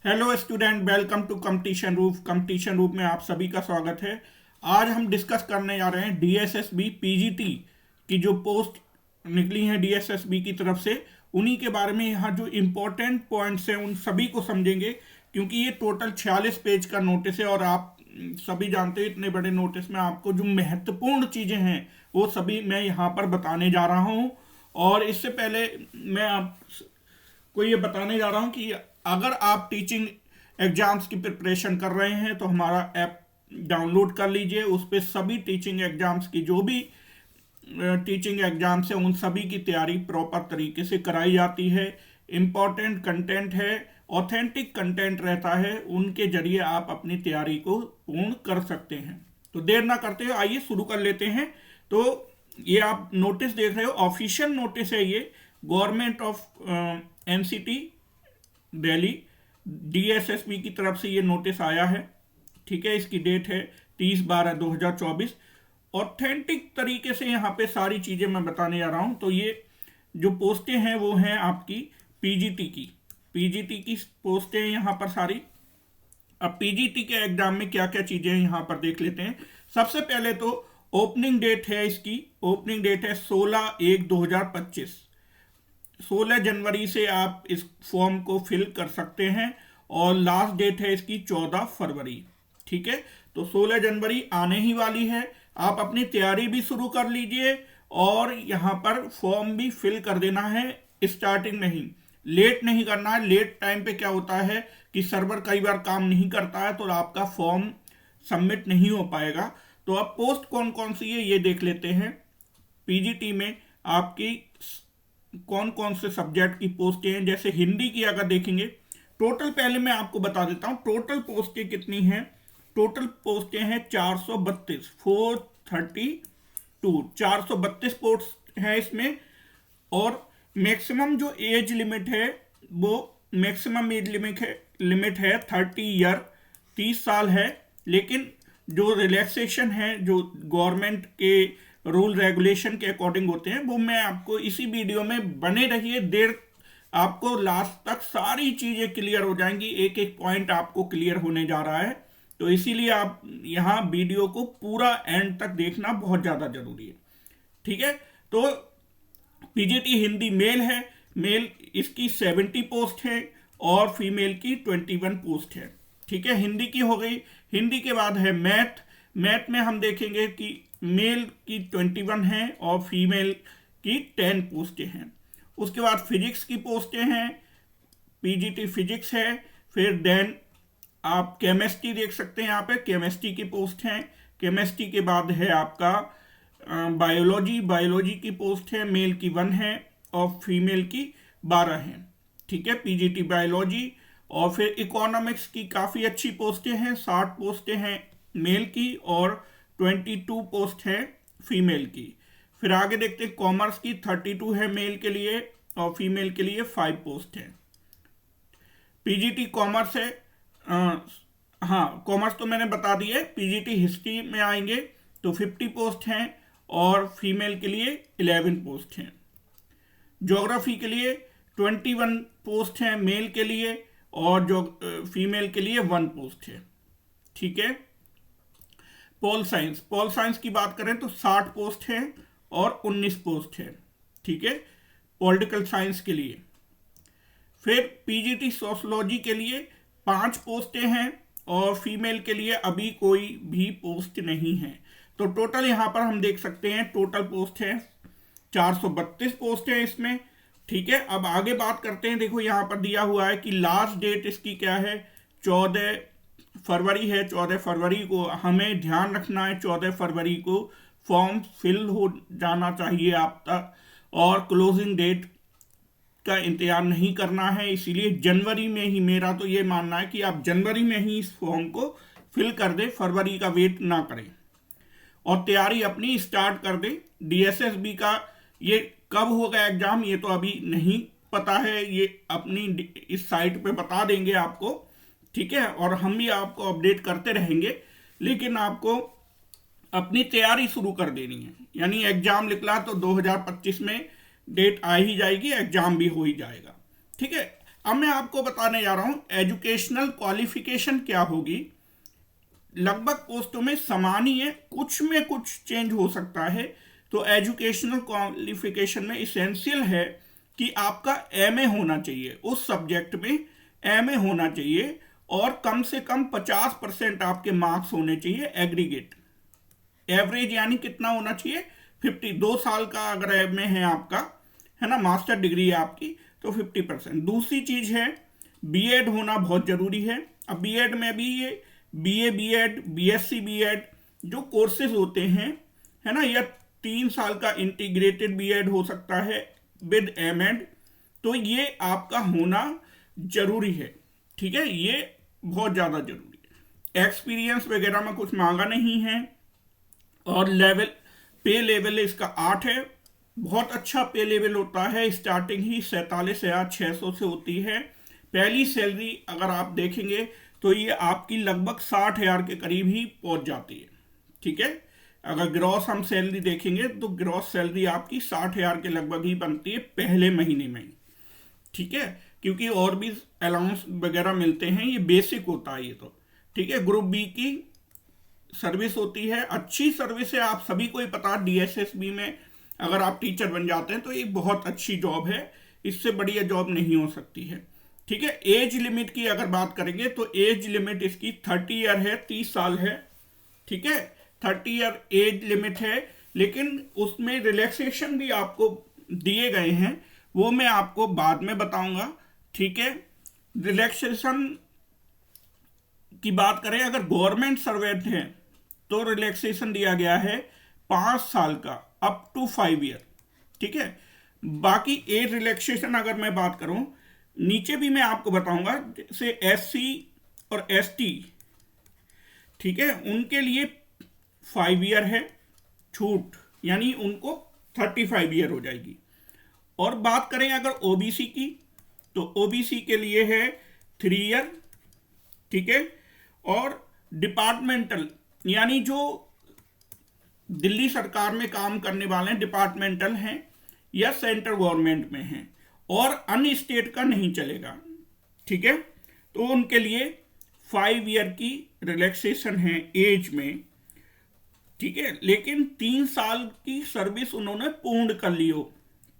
Hello student, welcome to competition रूप में आप सभी का स्वागत है। आज हम डिस्कस करने जा रहे हैं डीएसएसबी पीजीटी की जो पोस्ट निकली हैं डीएसएसबी की तरफ से, उन्हीं के बारे में। यहाँ जो इम्पोर्टेंट पॉइंट्स हैं उन सभी को समझेंगे, क्योंकि ये टोटल 46 पेज का नोटिस है और आप सभी जानते हैं इतने बड़े नोटिस में आपको जो महत्वपूर्ण चीज़ें हैं वो सभी मैं यहाँ पर बताने जा रहा हूँ। और इससे पहले मैं आपको ये बताने जा रहा हूँ कि अगर आप टीचिंग एग्जाम्स की प्रिपरेशन कर रहे हैं तो हमारा ऐप डाउनलोड कर लीजिए। उस पर सभी टीचिंग एग्जाम्स की जो भी टीचिंग एग्जाम्स हैं उन सभी की तैयारी प्रॉपर तरीके से कराई जाती है। इम्पॉर्टेंट कंटेंट है, ऑथेंटिक कंटेंट रहता है, उनके जरिए आप अपनी तैयारी को पूर्ण कर सकते हैं। तो देर ना करते हुए आइए शुरू कर लेते हैं। तो ये आप नोटिस देख रहे हो, ऑफिशियल नोटिस है ये, government of NCT Delhi DSSB की तरफ से ये नोटिस आया है। ठीक है, इसकी डेट है 30/12/2024। ऑथेंटिक तरीके से यहाँ पे सारी चीज़ें मैं बताने जा रहा हूँ। तो ये जो पोस्टें हैं वो हैं आपकी पीजीटी की पोस्टें हैं यहाँ पर सारी। अब पीजीटी के एग्जाम में क्या क्या चीज़ें हैं यहाँ पर देख लेते हैं। सबसे पहले तो ओपनिंग डेट है इसकी, ओपनिंग डेट है 16/1/2025। 16 जनवरी से आप इस फॉर्म को फिल कर सकते हैं और लास्ट डेट है इसकी 14 फरवरी। ठीक है, तो 16 जनवरी आने ही वाली है। आप अपनी तैयारी भी शुरू कर लीजिए और यहाँ पर फॉर्म भी फिल कर देना है स्टार्टिंग में ही, लेट नहीं करना है। लेट टाइम पे क्या होता है कि सर्वर कई बार काम नहीं करता है तो आपका फॉर्म सबमिट नहीं हो पाएगा। तो अब पोस्ट कौन कौन सी है ये देख लेते हैं। पीजीटी में आपकी कौन कौन से सब्जेक्ट की पोस्टें हैं। जैसे हिंदी की अगर देखेंगे, टोटल पहले मैं आपको बता देता हूँ टोटल पोस्टें कितनी हैं। टोटल पोस्टें हैं 432, 432 432 पोस्ट हैं इसमें। और मैक्सिमम जो एज लिमिट है वो मैक्सिमम एज लिमिट है 30 ईयर, 30 साल है। लेकिन जो रिलैक्सेशन है जो गवर्नमेंट के रूल रेगुलेशन के अकॉर्डिंग होते हैं वो मैं आपको इसी वीडियो में बने रहिए, देर आपको लास्ट तक सारी चीज़ें क्लियर हो जाएंगी, एक एक पॉइंट आपको क्लियर होने जा रहा है। तो इसीलिए आप यहाँ वीडियो को पूरा एंड तक देखना बहुत ज़्यादा जरूरी है। ठीक है, तो पीजीटी हिंदी मेल है, मेल इसकी 70 पोस्ट है और फीमेल की 21 पोस्ट है। ठीक है, हिंदी की हो गई। हिंदी के बाद है मैथ। मैथ में हम देखेंगे कि मेल की 21 हैं और फीमेल की 10 पोस्टें हैं। उसके बाद फिजिक्स की पोस्टें हैं, पीजीटी फिजिक्स है। फिर देन आप केमिस्ट्री देख सकते हैं, यहाँ पे केमिस्ट्री की पोस्ट हैं। केमिस्ट्री के बाद है आपका बायोलॉजी की पोस्ट है, मेल की 1 है और फीमेल की 12 हैं। ठीक है, पीजीटी बायोलॉजी। और फिर इकोनॉमिक्स की काफ़ी अच्छी पोस्टें हैं, 60 पोस्टें हैं मेल की और 22 पोस्ट है फीमेल की। फिर आगे देखते हैं कॉमर्स की 32 है मेल के लिए और फीमेल के लिए 5 पोस्ट है। पीजीटी कॉमर्स है, हाँ कॉमर्स तो मैंने बता दी है। पीजीटी हिस्ट्री में आएंगे तो 50 पोस्ट हैं और फीमेल के लिए 11 पोस्ट हैं। ज्योग्राफी के लिए 21 पोस्ट हैं मेल के लिए और जो फीमेल के लिए 1 पोस्ट है। ठीक है, पॉल साइंस की बात करें तो 60 पोस्ट है और 19 पोस्ट है। ठीक है, पॉलिटिकल साइंस के लिए। फिर पीजीटी सोशलॉजी के लिए 5 पोस्टें हैं और फीमेल के लिए अभी कोई भी पोस्ट नहीं है। तो टोटल यहाँ पर हम देख सकते हैं टोटल पोस्ट है 432 पोस्ट है इसमें। ठीक है, अब आगे बात करते हैं। देखो यहाँ पर दिया हुआ है कि लास्ट डेट इसकी क्या है, 14 फरवरी है। 14 फरवरी को हमें ध्यान रखना है, 14 फरवरी को फॉर्म फिल हो जाना चाहिए आप तक और क्लोजिंग डेट का इंतजार नहीं करना है। इसीलिए जनवरी में ही, मेरा तो ये मानना है कि आप जनवरी में ही इस फॉर्म को फिल कर दें, फरवरी का वेट ना करें और तैयारी अपनी स्टार्ट कर दें। डीएसएसबी का ये कब होगा एग्जाम ये तो अभी नहीं पता है, ये अपनी इस साइट पे बता देंगे आपको। ठीक है, और हम भी आपको अपडेट करते रहेंगे, लेकिन आपको अपनी तैयारी शुरू कर देनी है। यानी एग्जाम निकला तो 2025 में डेट आ ही जाएगी, एग्जाम भी हो ही जाएगा। ठीक है, अब मैं आपको बताने जा रहा हूं एजुकेशनल क्वालिफिकेशन क्या होगी। लगभग पोस्टों में समान ही है, कुछ में कुछ चेंज हो सकता है। तो एजुकेशनल क्वालिफिकेशन में इसेंशियल है कि आपका एमए होना चाहिए, उस सब्जेक्ट में एमए होना चाहिए, और कम से कम 50% आपके मार्क्स होने चाहिए एग्रीगेट। एवरेज यानी कितना होना चाहिए, 52 साल का अगर एमए है आपका, है ना, मास्टर डिग्री है आपकी, तो 50%। दूसरी चीज है बीएड होना बहुत जरूरी है। अब बीएड में भी ये बीए बीएड, बीएससी बीएड जो कोर्सेज होते हैं, है ना, या 3 साल का इंटीग्रेटेड बीएड हो सकता है विद एमएड, तो ये आपका होना जरूरी है। ठीक है, ये बहुत ज्यादा जरूरी है। एक्सपीरियंस वगैरह में कुछ मांगा नहीं है, और लेवल पे लेवल इसका 8 है। बहुत अच्छा पे लेवल होता है, स्टार्टिंग ही 47,600 से होती है। पहली सैलरी अगर आप देखेंगे तो ये आपकी लगभग 60,000 के करीब ही पहुंच जाती है। ठीक है, अगर ग्रॉस हम सैलरी देखेंगे तो ग्रॉस सैलरी आपकी 60,000 के लगभग ही बनती है पहले महीने में ही। ठीक है, क्योंकि और भी अलाउंस वगैरह मिलते हैं, ये बेसिक होता है ये तो। ठीक है, ग्रुप बी की सर्विस होती है, अच्छी सर्विस है, आप सभी को ही पता। डीएसएसबी में अगर आप टीचर बन जाते हैं तो ये बहुत अच्छी जॉब है, इससे बढ़िया जॉब नहीं हो सकती है। ठीक है, एज लिमिट की अगर बात करेंगे तो एज लिमिट इसकी 30 ईयर है, 30 साल है। ठीक है, 30 ईयर एज लिमिट है, लेकिन उसमें रिलैक्सेशन भी आपको दिए गए हैं, वो मैं आपको बाद में बताऊंगा। ठीक है, रिलैक्सेशन की बात करें, अगर गवर्नमेंट सर्वेंट है तो रिलैक्सेशन दिया गया है 5 साल का, अप टू 5 ईयर। ठीक है, बाकी एज रिलैक्सेशन अगर मैं बात करूं, नीचे भी मैं आपको बताऊंगा, जैसे एससी और एसटी, ठीक है, उनके लिए 5 ईयर है छूट, यानी उनको 35 ईयर हो जाएगी। और बात करें अगर ओबीसी की, तो ओबीसी के लिए है 3 ईयर। ठीक है, और डिपार्टमेंटल यानी जो दिल्ली सरकार में काम करने वाले हैं, डिपार्टमेंटल हैं या सेंट्रल गवर्नमेंट में हैं, और अन्य स्टेट का नहीं चलेगा। ठीक है, तो उनके लिए 5 ईयर की रिलैक्सेशन है एज में। ठीक है, लेकिन 3 साल की सर्विस उन्होंने पूर्ण कर ली हो,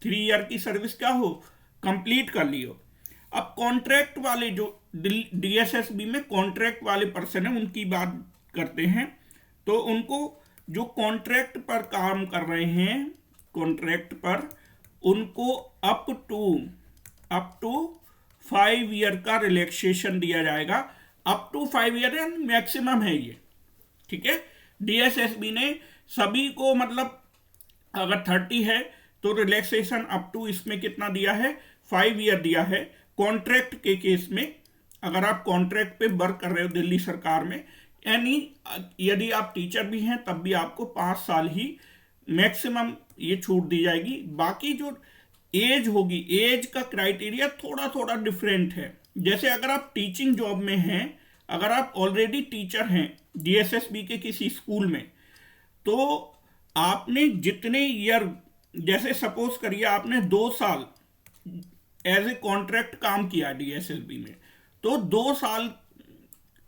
3 ईयर की सर्विस क्या हो, कंप्लीट कर ली हो। अब कॉन्ट्रैक्ट वाले जो डीएसएसबी में कॉन्ट्रैक्ट वाले पर्सन है, उनकी बात करते हैं। तो उनको जो कॉन्ट्रैक्ट पर काम कर रहे हैं, कॉन्ट्रैक्ट पर, उनको अप टू 5 ईयर का रिलैक्सेशन दिया जाएगा। अप टू 5 ईयर मैक्सिमम है ये। ठीक है, डीएसएसबी ने सभी को, मतलब अगर 30 है तो रिलैक्सेशन अप टू इसमें कितना दिया है, 5 ईयर दिया है। कॉन्ट्रैक्ट के केस में अगर आप कॉन्ट्रैक्ट पे वर्क कर रहे हो दिल्ली सरकार में, यानी यदि आप टीचर भी हैं तब भी आपको 5 साल ही मैक्सिमम ये छूट दी जाएगी। बाकी जो एज होगी, एज का क्राइटेरिया थोड़ा थोड़ा डिफरेंट है। जैसे अगर आप टीचिंग जॉब में हैं, अगर आप ऑलरेडी टीचर हैं डीएसएसबी के किसी स्कूल में, तो आपने जितने ईयर, जैसे सपोज करिए आपने 2 साल एज ए कॉन्ट्रैक्ट काम किया डीएसएसबी में, तो 2 साल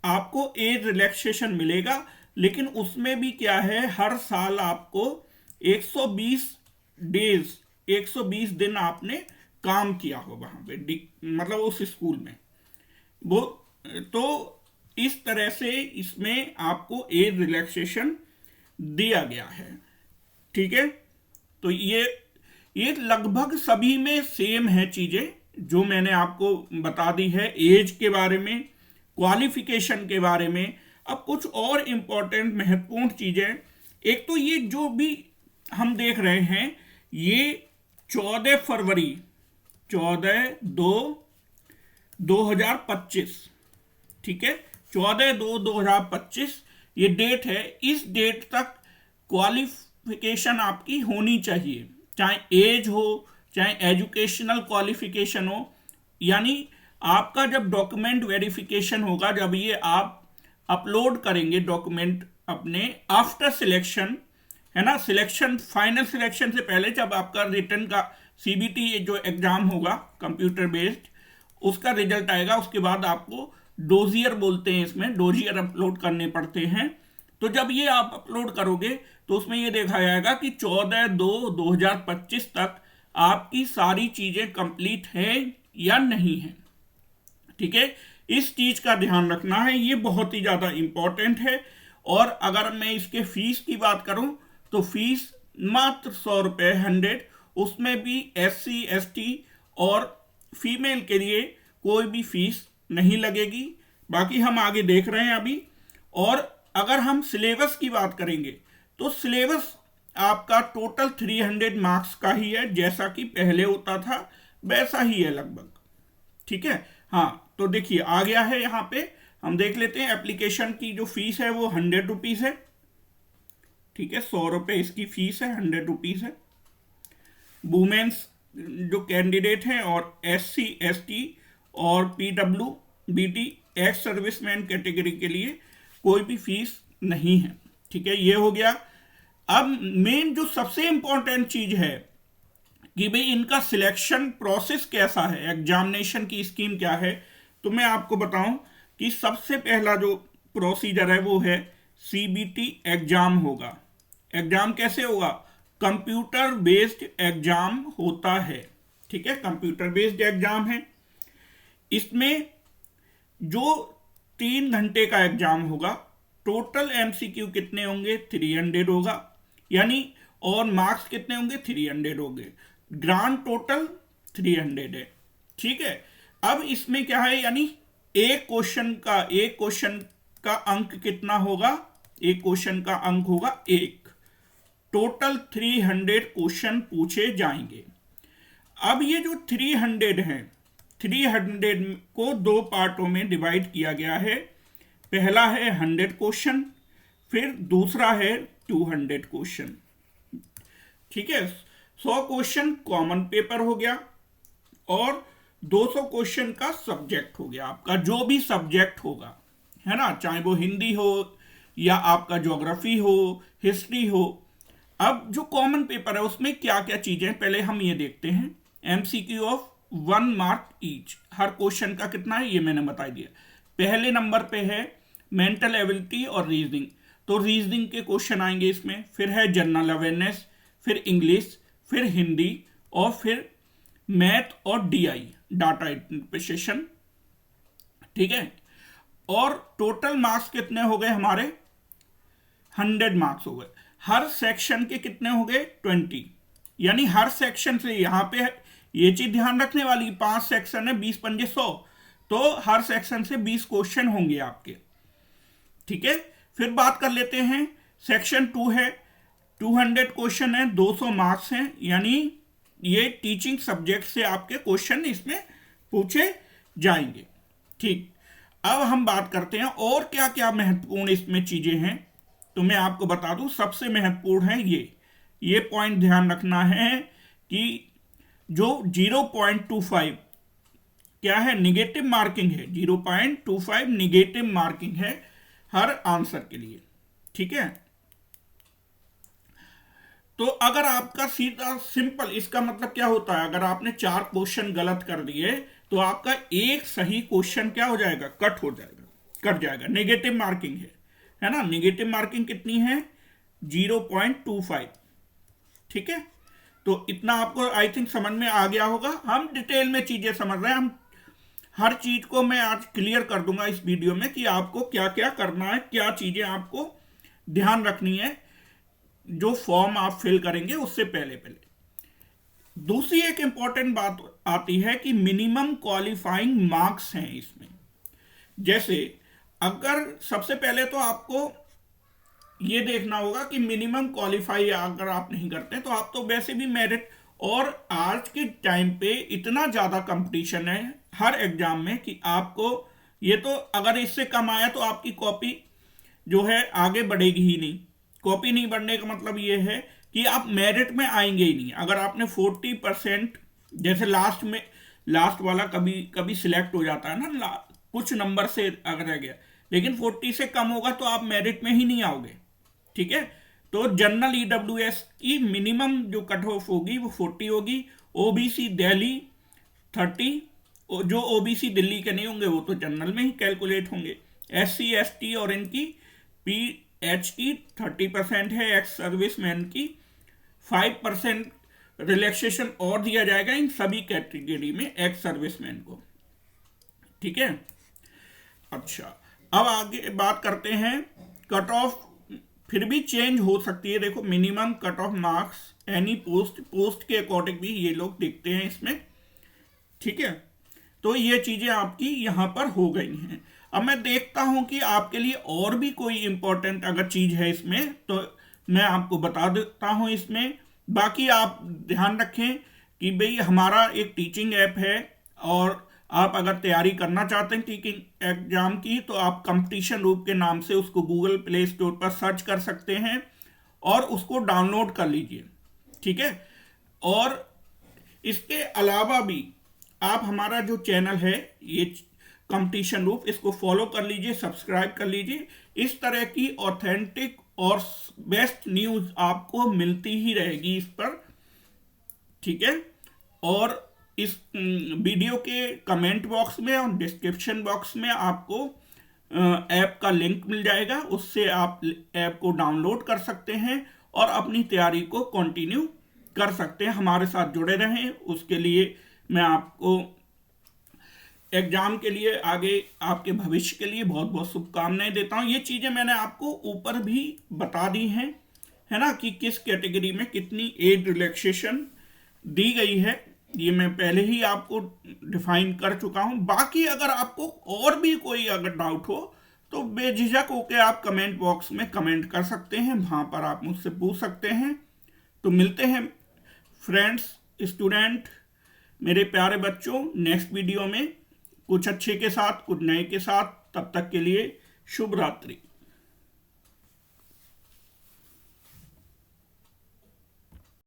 आपको एज रिलैक्सेशन मिलेगा। लेकिन उसमें भी क्या है, हर साल आपको 120 डेज, 120 दिन आपने काम किया हो वहां पे, मतलब उस स्कूल में वो। तो इस तरह से इसमें आपको एज रिलैक्सेशन दिया गया है। ठीक है, तो ये लगभग सभी में सेम है चीजें जो मैंने आपको बता दी है एज के बारे में, क्वालिफिकेशन के बारे में। अब कुछ और इंपॉर्टेंट महत्वपूर्ण चीजें, एक तो ये जो भी हम देख रहे हैं, ये 14 फरवरी 14/2/2025, ठीक है, 14/2/2025 ये डेट है। इस डेट तक क्वालिफिकेशन आपकी होनी चाहिए, चाहे एज हो चाहे एजुकेशनल क्वालिफिकेशन हो। यानी आपका जब डॉक्यूमेंट वेरिफिकेशन होगा, जब ये आप अपलोड करेंगे डॉक्यूमेंट अपने आफ्टर सिलेक्शन, है ना, सिलेक्शन, फाइनल सिलेक्शन से पहले, जब आपका रिटर्न का सीबीटी जो एग्जाम होगा कंप्यूटर बेस्ड, उसका रिजल्ट आएगा। उसके बाद आपको डोजियर बोलते हैं, इसमें डोजियर अपलोड करने पड़ते हैं। तो जब ये आप अपलोड करोगे तो उसमें ये देखा जाएगा कि 14/2/2025 तक आपकी सारी चीजें कंप्लीट है या नहीं है। ठीक है, इस चीज का ध्यान रखना है, ये बहुत ही ज्यादा इंपॉर्टेंट है। और अगर मैं इसके फीस की बात करूं तो फीस मात्र 100 रुपये 100, उसमें भी SC ST और फीमेल के लिए कोई भी फीस नहीं लगेगी। बाकी हम आगे देख रहे हैं अभी। और अगर हम सिलेबस की बात करेंगे तो सिलेबस आपका टोटल 300 मार्क्स का ही है, जैसा कि पहले होता था वैसा ही है लगभग। ठीक है, हाँ तो देखिए आ गया है यहाँ पे, हम देख लेते हैं। एप्लीकेशन की जो फीस है वो 100 रुपीज है। ठीक है, 100 रुपये इसकी फीस है, 100 रुपीज है। वुमेन्स जो कैंडिडेट हैं और SC ST और PWBT एक्स सर्विसमैन कैटेगरी के लिए कोई भी फीस नहीं है। ठीक है, ये हो गया। अब मेन जो सबसे इंपॉर्टेंट चीज है कि भाई इनका सिलेक्शन प्रोसेस कैसा है, एग्जामिनेशन की स्कीम क्या है। तो मैं आपको बताऊं कि सबसे पहला जो प्रोसीजर है वो है CBT एग्जाम होगा। एग्जाम कैसे होगा? कंप्यूटर बेस्ड एग्जाम होता है। ठीक है, कंप्यूटर बेस्ड एग्जाम है। इसमें जो 3 घंटे का एग्जाम होगा, टोटल MCQ कितने होंगे? 300 होगा, यानी और मार्क्स कितने होंगे? 300 होंगे। ग्रांड टोटल 300 है। ठीक है, अब इसमें क्या है, यानी एक क्वेश्चन का अंक कितना होगा? एक क्वेश्चन का अंक होगा 1। टोटल 300 क्वेश्चन पूछे जाएंगे। अब ये जो 300 हैं, 300 को 2 पार्टों में डिवाइड किया गया है। पहला है 100 क्वेश्चन, फिर दूसरा है 200 क्वेश्चन। ठीक है, 100 क्वेश्चन कॉमन पेपर हो गया और 200 क्वेश्चन का सब्जेक्ट हो गया, आपका जो भी सब्जेक्ट होगा, है ना, चाहे वो हिंदी हो या आपका ज्योग्राफी हो, हिस्ट्री हो। अब जो कॉमन पेपर है उसमें क्या क्या चीजें, पहले हम ये देखते हैं। MCQ of 1 mark each, her question का कितना है ये मैंने बता दिया। पहले नंबर पे है मेंटल एबिलिटी और रीजनिंग, तो रीजनिंग के क्वेश्चन आएंगे इसमें। फिर है जनरल अवेयरनेस, फिर इंग्लिश, फिर हिंदी और फिर मैथ और DI डाटा इंटरप्रिटेशन। ठीक है, और टोटल मार्क्स कितने हो गए हमारे? 100 मार्क्स हो गए। हर सेक्शन के कितने हो गए? 20, यानी हर सेक्शन से, यहां पे ये चीज ध्यान रखने वाली, 5 सेक्शन है, 20 पंजे 100, तो हर सेक्शन से 20 क्वेश्चन होंगे आपके। ठीक है, फिर बात कर लेते हैं सेक्शन 2 है, 200 क्वेश्चन है, 200 मार्क्स हैं, यानी ये टीचिंग सब्जेक्ट से आपके क्वेश्चन इसमें पूछे जाएंगे। ठीक, अब हम बात करते हैं और क्या क्या महत्वपूर्ण इसमें चीजें हैं। तो मैं आपको बता दूं, सबसे महत्वपूर्ण है ये पॉइंट ध्यान रखना है कि जो 0.25 क्या है? निगेटिव मार्किंग है। 0.25 निगेटिव मार्किंग है हर आंसर के लिए। ठीक है, तो अगर आपका सीधा सिंपल, इसका मतलब क्या होता है, अगर आपने 4 क्वेश्चन गलत कर दिए तो आपका एक सही क्वेश्चन क्या हो जाएगा? कट जाएगा। नेगेटिव मार्किंग है ना। नेगेटिव मार्किंग कितनी है? 0.25। ठीक है, तो इतना आपको आई थिंक समझ में आ गया होगा। हम डिटेल में चीजें समझ रहे हैं, हम हर चीज को मैं आज क्लियर कर दूंगा इस वीडियो में कि आपको क्या क्या करना है, क्या चीजें आपको ध्यान रखनी है जो फॉर्म आप फिल करेंगे उससे पहले। दूसरी एक इंपॉर्टेंट बात आती है कि मिनिमम क्वालिफाइंग मार्क्स हैं इसमें। जैसे अगर सबसे पहले तो आपको ये देखना होगा कि मिनिमम क्वालिफाई अगर आप नहीं करते तो आप तो वैसे भी मेरिट, और आज के टाइम पे इतना ज्यादा कंपटीशन है हर एग्जाम में कि आपको ये तो, अगर इससे कम आया तो आपकी कॉपी जो है आगे बढ़ेगी ही नहीं। कॉपी नहीं बढ़ने का मतलब ये है कि आप मेरिट में आएंगे ही नहीं। अगर आपने 40%, जैसे लास्ट वाला कभी कभी सिलेक्ट हो जाता है ना, कुछ नंबर से अगर रह गया, लेकिन 40 से कम होगा तो आप मेरिट में ही नहीं आओगे। ठीक है, तो जनरल EWS की मिनिमम जो कट ऑफ होगी वो 40 होगी, OBC दिल्ली 30, जो ओबीसी दिल्ली के नहीं होंगे वो तो जनरल में ही कैलकुलेट होंगे। SC ST और इनकी PH की 30% है, एक्स सर्विसमैन की 5% रिलैक्सेशन और दिया जाएगा इन सभी कैटेगरी में एक्स सर्विसमैन को। ठीक है। अच्छा, अब आगे बात करते हैं कट ऑफ। फिर भी चेंज हो सकती है। देखो, minimum cut off marks any post के अकॉर्डिंग भी ये लोग देखते हैं इसमें। ठीक है, तो ये चीजें आपकी यहां पर हो गई हैं। अब मैं देखता हूं कि आपके लिए और भी कोई इंपॉर्टेंट अगर चीज है इसमें तो मैं आपको बता देता हूं इसमें। बाकी आप ध्यान रखें कि भाई हमारा एक टीचिंग ऐप है, और आप अगर तैयारी करना चाहते हैं टीचिंग एग्जाम की तो आप कंपटीशन रूप के नाम से उसको गूगल प्ले स्टोर पर सर्च कर सकते हैं और उसको डाउनलोड कर लीजिए। ठीक है, और इसके अलावा भी आप हमारा जो चैनल है ये कंपटीशन रूप, इसको फॉलो कर लीजिए, सब्सक्राइब कर लीजिए। इस तरह की ऑथेंटिक और बेस्ट न्यूज आपको मिलती ही रहेगी इस पर। ठीक है, और इस वीडियो के कमेंट बॉक्स में और डिस्क्रिप्शन बॉक्स में आपको ऐप का लिंक मिल जाएगा, उससे आप ऐप को डाउनलोड कर सकते हैं और अपनी तैयारी को कंटिन्यू कर सकते हैं। हमारे साथ जुड़े रहें, उसके लिए मैं आपको एग्जाम के लिए, आगे आपके भविष्य के लिए बहुत बहुत शुभकामनाएं देता हूं। ये चीजें मैंने आपको ऊपर भी बता दी हैं, है ना, कि किस कैटेगरी में कितनी एज रिलैक्सेशन दी गई है, ये मैं पहले ही आपको डिफाइन कर चुका हूं। बाकी अगर आपको और भी कोई अगर डाउट हो तो बेझिझक होकर आप कमेंट बॉक्स में कमेंट कर सकते हैं, वहां पर आप मुझसे पूछ सकते हैं। तो मिलते हैं फ्रेंड्स, स्टूडेंट, मेरे प्यारे बच्चों, नेक्स्ट वीडियो में कुछ अच्छे के साथ, कुछ नए के साथ। तब तक के लिए शुभ रात्रि।